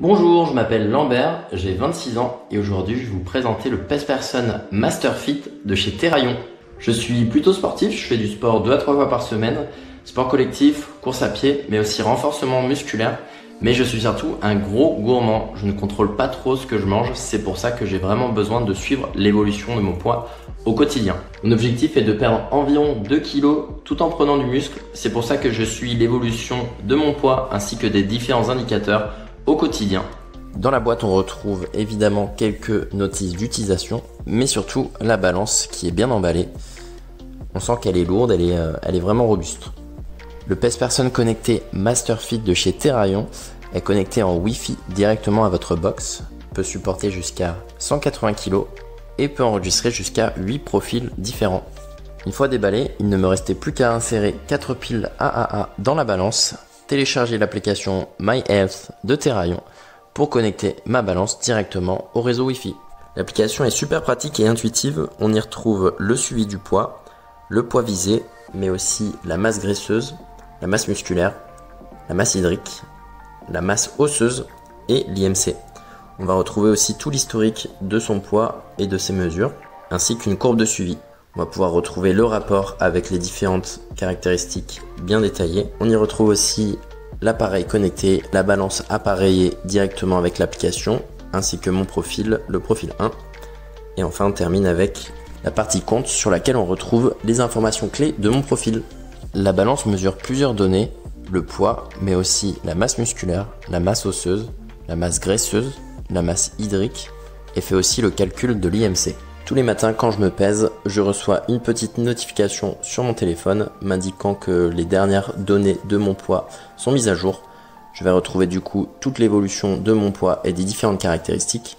Bonjour, je m'appelle Lambert, j'ai 26 ans et aujourd'hui je vais vous présenter le PES Master Fit de chez Terraillon. Je suis plutôt sportif, je fais du sport 2 à 3 fois par semaine, sport collectif, course à pied, mais aussi renforcement musculaire. Mais je suis surtout un gros gourmand, je ne contrôle pas trop ce que je mange, c'est pour ça que j'ai vraiment besoin de suivre l'évolution de mon poids au quotidien. Mon objectif est de perdre environ 2 kg tout en prenant du muscle, c'est pour ça que je suis l'évolution de mon poids ainsi que des différents indicateurs au quotidien. Dans la boîte, on retrouve évidemment quelques notices d'utilisation, mais surtout la balance qui est bien emballée. On sent qu'elle est lourde, elle est vraiment robuste. Le PES Connecté Master Fit de chez Terraillon est connecté en Wi-Fi directement à votre box, peut supporter jusqu'à 180 kg et peut enregistrer jusqu'à 8 profils différents. Une fois déballé, il ne me restait plus qu'à insérer 4 piles AAA dans la balance, télécharger l'application My Health de Terraillon pour connecter ma balance directement au réseau Wi-Fi. L'application est super pratique et intuitive, on y retrouve le suivi du poids, le poids visé, mais aussi la masse graisseuse, la masse musculaire, la masse hydrique, la masse osseuse et l'IMC. On va retrouver aussi tout l'historique de son poids et de ses mesures, ainsi qu'une courbe de suivi. On va pouvoir retrouver le rapport avec les différentes caractéristiques bien détaillées. On y retrouve aussi l'appareil connecté, la balance appareillée directement avec l'application, ainsi que mon profil, le profil 1. Et enfin, on termine avec la partie compte sur laquelle on retrouve les informations clés de mon profil. La balance mesure plusieurs données, le poids, mais aussi la masse musculaire, la masse osseuse, la masse graisseuse, la masse hydrique et fait aussi le calcul de l'IMC. Tous les matins quand je me pèse, je reçois une petite notification sur mon téléphone m'indiquant que les dernières données de mon poids sont mises à jour. Je vais retrouver du coup toute l'évolution de mon poids et des différentes caractéristiques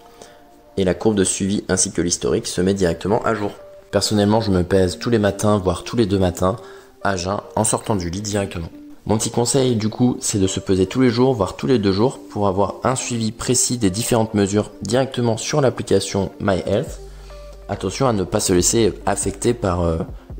et la courbe de suivi ainsi que l'historique se met directement à jour. Personnellement, je me pèse tous les matins, voire tous les 2 matins, à jeun, en sortant du lit directement. Mon petit conseil du coup, c'est de se peser tous les jours, voire tous les 2 jours, pour avoir un suivi précis des différentes mesures directement sur l'application My Health. Attention à ne pas se laisser affecter par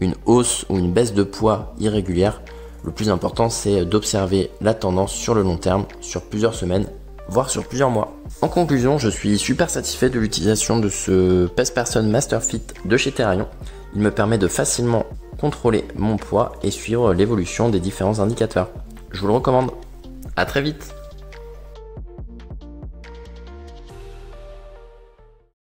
une hausse ou une baisse de poids irrégulière. Le plus important, c'est d'observer la tendance sur le long terme, sur plusieurs semaines, voire sur plusieurs mois. En conclusion, je suis super satisfait de l'utilisation de ce PES Master Fit de chez Terraillon. Il me permet de facilement contrôler mon poids et suivre l'évolution des différents indicateurs. Je vous le recommande. À très vite!